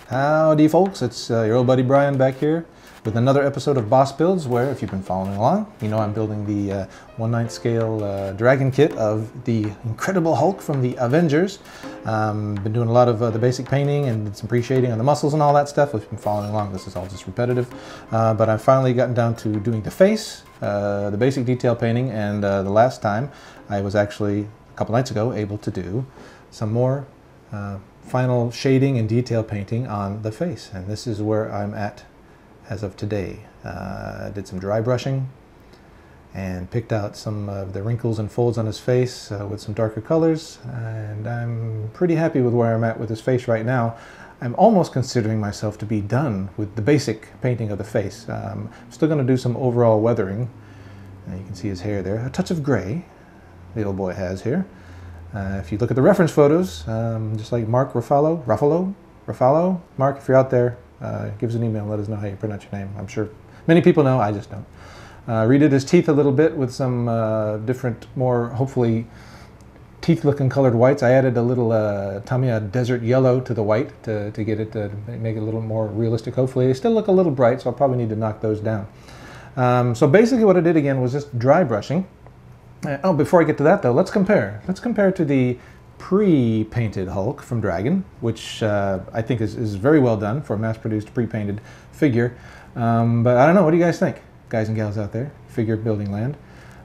Howdy folks, it's your old buddy Brian back here with another episode of Boss Builds, where if you've been following along, you know I'm building the 1/9 scale dragon kit of the Incredible Hulk from the Avengers. Been doing a lot of the basic painting and some pre-shading on the muscles and all that stuff. If you've been following along, this is all just repetitive. But I've finally gotten down to doing the face, the basic detail painting, and the last time I was actually, a couple nights ago, able to do some more final shading and detail painting on the face, and this is where I'm at as of today. I did some dry brushing and picked out some of the wrinkles and folds on his face with some darker colors, and I'm pretty happy with where I'm at with his face right now. I'm almost considering myself to be done with the basic painting of the face. I'm still going to do some overall weathering. You can see his hair there, a touch of gray the old boy has here. If you look at the reference photos, just like Mark Ruffalo, Mark, if you're out there, give us an email and let us know how you pronounce your name. I'm sure many people know, I just don't. Redid his teeth a little bit with some different, more hopefully teeth-looking colored whites. I added a little Tamiya Desert Yellow to the white to get it to make it a little more realistic. Hopefully, they still look a little bright, so I'll probably need to knock those down. So basically, what I did again was just dry brushing. Oh, before I get to that though, let's compare. Let's compare to the pre-painted Hulk from Dragon, which I think is very well done for a mass-produced pre-painted figure. But I don't know, what do you guys think, guys and gals out there, figure building land?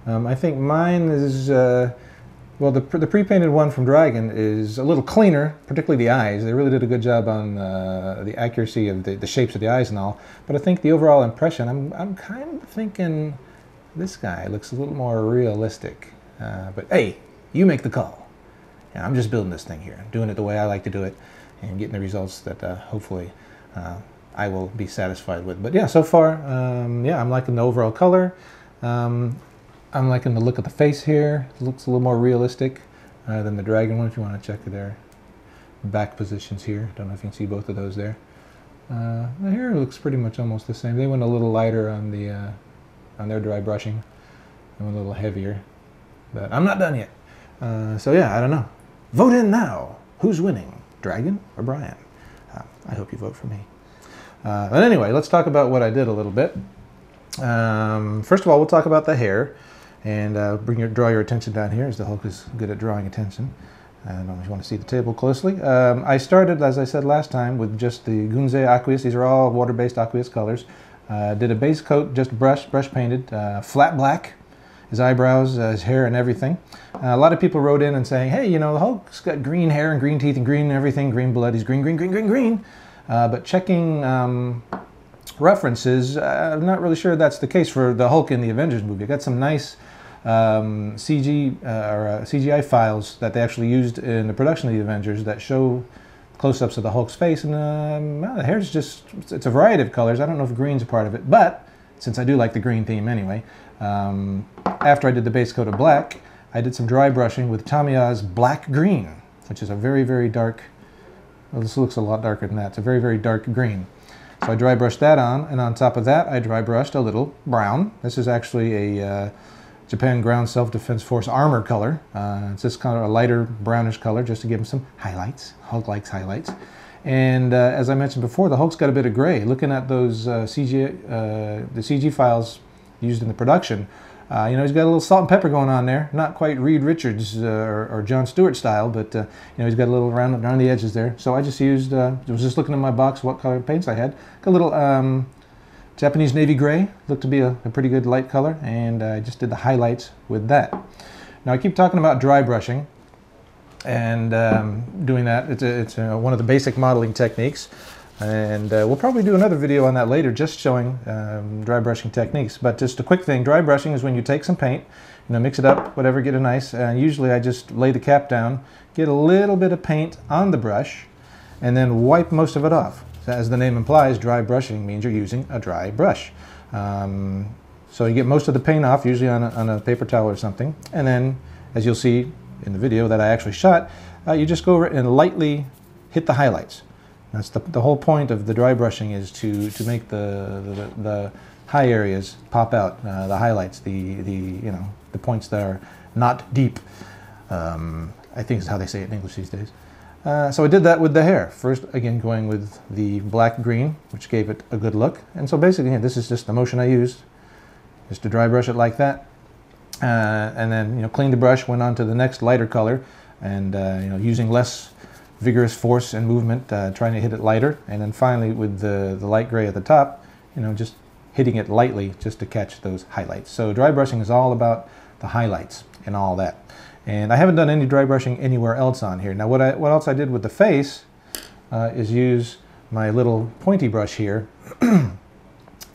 I think mine is, well, the pre-painted one from Dragon is a little cleaner, particularly the eyes. They really did a good job on the accuracy of the shapes of the eyes and all. But I think the overall impression, I'm kind of thinking this guy looks a little more realistic, but hey, you make the call. Yeah, I'm just building this thing here. I'm doing it the way I like to do it and getting the results that hopefully I will be satisfied with. But yeah, so far, yeah, I'm liking the overall color. I'm liking the look of the face here. It looks a little more realistic than the Dragon one, if you want to check their back positions here. Don't know if you can see both of those there. The hair looks pretty much almost the same. They went a little lighter on the on their dry brushing. They went a little heavier, but I'm not done yet. So yeah, I don't know. Vote in now. Who's winning, Dragon or Brian? I hope you vote for me. But anyway, let's talk about what I did a little bit. First of all, we'll talk about the hair, and draw your attention down here, as the Hulk is good at drawing attention. I don't know if you want to see the table closely. I started, as I said last time, with just the Gunze aqueous. These are all water-based aqueous colors. Did a base coat, just brush painted, flat black, his eyebrows, his hair, and everything. A lot of people wrote in and saying, hey, you know, the Hulk's got green hair and green teeth and green everything, green blood, he's green. But checking references, I'm not really sure that's the case for the Hulk in the Avengers movie. I got some nice CGI files that they actually used in the production of the Avengers that show close-ups of the Hulk's face, and well, the hair's just, it's a variety of colors. I don't know if green's a part of it, but since I do like the green theme anyway, after I did the base coat of black, I did some dry brushing with Tamiya's Black Green, which is a very, very dark, well, this looks a lot darker than that. It's a very, very dark green. So I dry brushed that on, and on top of that, I dry brushed a little brown. This is actually a Japan Ground Self-Defense Force armor color. It's just kind of a lighter brownish color, just to give him some highlights. Hulk likes highlights. And as I mentioned before, the Hulk's got a bit of gray. Looking at those the CG files used in the production, you know, he's got a little salt and pepper going on there. Not quite Reed Richards or John Stewart style, but you know, he's got a little around the edges there. So I just used, was just looking in my box what color paints I had. Got a little Japanese navy gray, looked to be a pretty good light color, and I just did the highlights with that. Now I keep talking about dry brushing, and doing that, it's one of the basic modeling techniques, and we'll probably do another video on that later, just showing dry brushing techniques. But just a quick thing, dry brushing is when you take some paint, you know, mix it up, whatever, get a nice, usually I just lay the cap down, get a little bit of paint on the brush, and then wipe most of it off. As the name implies, dry brushing means you're using a dry brush. So you get most of the paint off, usually on a paper towel or something, and then, as you'll see in the video that I actually shot, you just go over and lightly hit the highlights. That's the whole point of the dry brushing, is to make the high areas pop out, the highlights, you know, the points that are not deep. I think is how they say it in English these days. So I did that with the hair. First, again, going with the black-green, which gave it a good look. And so basically, this is just the motion I used, just to dry brush it like that. And then, cleaned the brush, went on to the next lighter color, and, using less vigorous force and movement, trying to hit it lighter. And then finally, with the light gray at the top, just hitting it lightly just to catch those highlights. So dry brushing is all about the highlights and all that. And I haven't done any dry brushing anywhere else on here. Now what else I did with the face is use my little pointy brush here.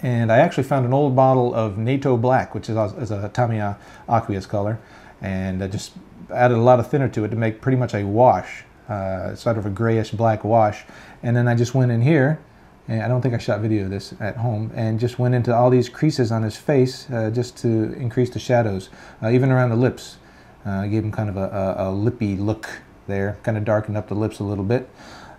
And I actually found an old bottle of NATO Black, which is a Tamiya aqueous color, and I just added a lot of thinner to it to make pretty much a wash, sort of a grayish black wash. And then I just went in here, and I don't think I shot video of this at home, and just went into all these creases on his face just to increase the shadows, even around the lips. I gave him kind of a lippy look there, kind of darkened up the lips a little bit.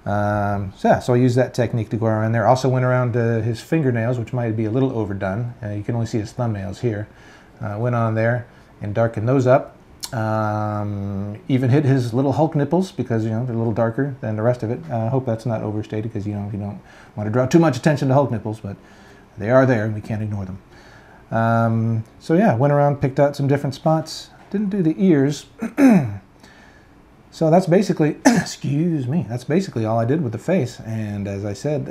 So I used that technique to go around there. Also went around his fingernails, which might be a little overdone. You can only see his thumbnails here. Went on there and darkened those up. Even hit his little Hulk nipples because, they're a little darker than the rest of it. I hope that's not overstated because, you don't want to draw too much attention to Hulk nipples, but they are there and we can't ignore them. So yeah, went around, picked out some different spots. Didn't do the ears. So that's basically, excuse me, that's basically all I did with the face. And as I said,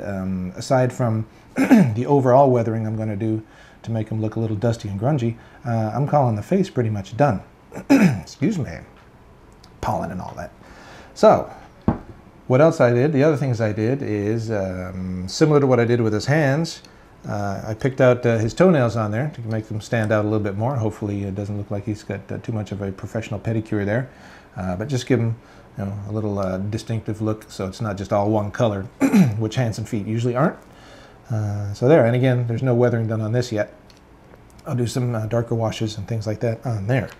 aside from the overall weathering I'm going to do to make him look a little dusty and grungy, I'm calling the face pretty much done. Excuse me, pollen and all that. So what else I did, the other things I did is similar to what I did with his hands. I picked out his toenails on there to make them stand out a little bit more. Hopefully it doesn't look like he's got too much of a professional pedicure there, but just give him a little distinctive look so it's not just all one color, which hands and feet usually aren't. So there, and again, there's no weathering done on this yet. I'll do some darker washes and things like that on there.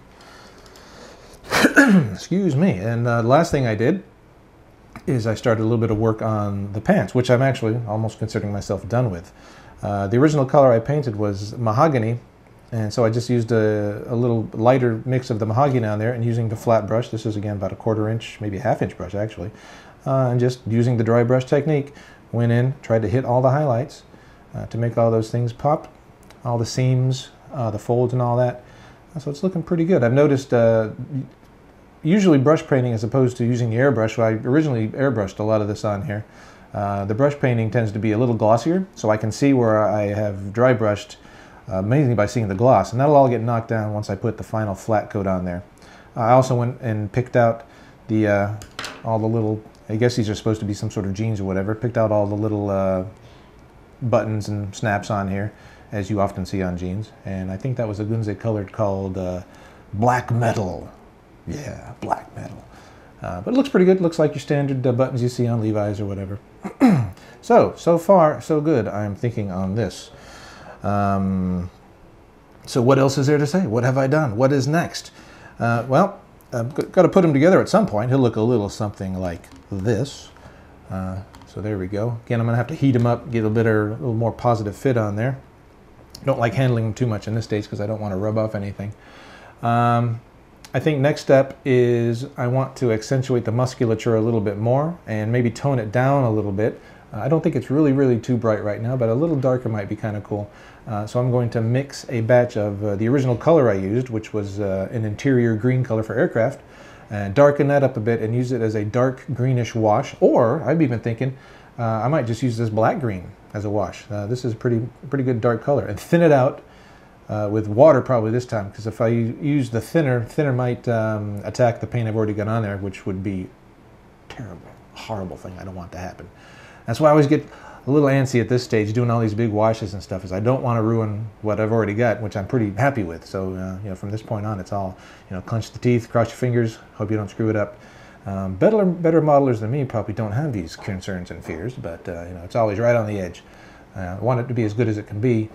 Excuse me. And the last thing I did is I started a little bit of work on the pants, which I'm actually almost considering myself done with. The original color I painted was mahogany, and so I just used a little lighter mix of the mahogany on there, and using the flat brush, this is again about a 1/4 inch, maybe a 1/2 inch brush actually, and just using the dry brush technique, went in, tried to hit all the highlights to make all those things pop, all the seams, the folds and all that. So it's looking pretty good. I've noticed usually brush painting as opposed to using the airbrush, I originally airbrushed a lot of this on here. The brush painting tends to be a little glossier, so I can see where I have dry brushed mainly by seeing the gloss, and that'll all get knocked down once I put the final flat coat on there. I also went and picked out all the little, I guess these are supposed to be some sort of jeans or whatever, picked out all the little buttons and snaps on here, as you often see on jeans, and I think that was a Gunze color called Black Metal. Yeah, Black Metal. But it looks pretty good. Looks like your standard buttons you see on Levi's or whatever. So far, so good, I'm thinking on this. So what else is there to say? What have I done? What is next? Well, I've got to put them together at some point. He'll look a little something like this. So there we go. Again, I'm going to have to heat them up, get a little more positive fit on there. Don't like handling them too much in this stage because I don't want to rub off anything. I think next step is I want to accentuate the musculature a little bit more and maybe tone it down a little bit. I don't think it's really too bright right now, but a little darker might be kind of cool. So I'm going to mix a batch of the original color I used, which was an interior green color for aircraft, and darken that up a bit and use it as a dark greenish wash. Or I'm even thinking I might just use this black green as a wash. This is a pretty good dark color, and thin it out with water probably this time, because if I use the thinner might attack the paint I've already got on there, which would be terrible, horrible thing. I don't want to happen. That's why I always get a little antsy at this stage doing all these big washes and stuff, is I don't want to ruin what I've already got, which I'm pretty happy with. So from this point on, it's all, clench the teeth, cross your fingers, hope you don't screw it up. Better modelers than me probably don't have these concerns and fears, but it's always right on the edge. I want it to be as good as it can be,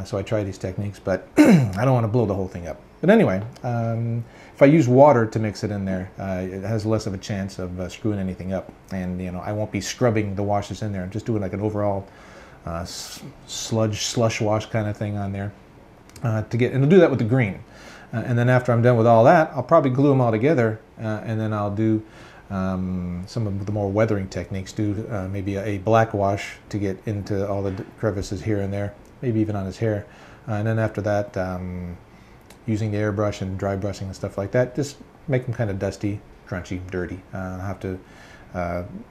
so I try these techniques, but I don't want to blow the whole thing up. But anyway, if I use water to mix it in there, it has less of a chance of screwing anything up, and I won't be scrubbing the washes in there. I'm just doing like an overall slush wash kind of thing on there and I'll do that with the green. And then after I'm done with all that, I'll probably glue them all together, and then I'll do some of the more weathering techniques, do maybe a black wash to get into all the crevices here and there, maybe even on his hair. And then after that, using the airbrush and dry brushing and stuff like that, just make him kind of dusty, crunchy, dirty. I'll have to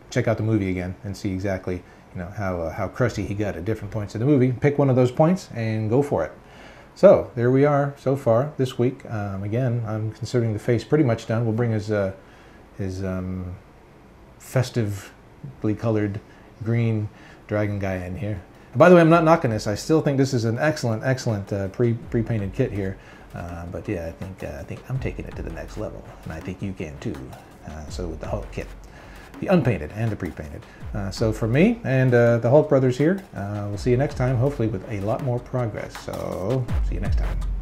check out the movie again and see exactly, you know, how crusty he got at different points in the movie. Pick one of those points and go for it. So there we are so far this week. Again, I'm considering the face pretty much done. We'll bring his festively colored green dragon guy in here. By the way, I'm not knocking this. I still think this is an excellent pre-painted kit here. But yeah, I think I'm taking it to the next level, and I think you can too. So with the Hulk kit, the unpainted and the pre-painted. So for me and the Hulk brothers here, we'll see you next time, hopefully with a lot more progress. So see you next time.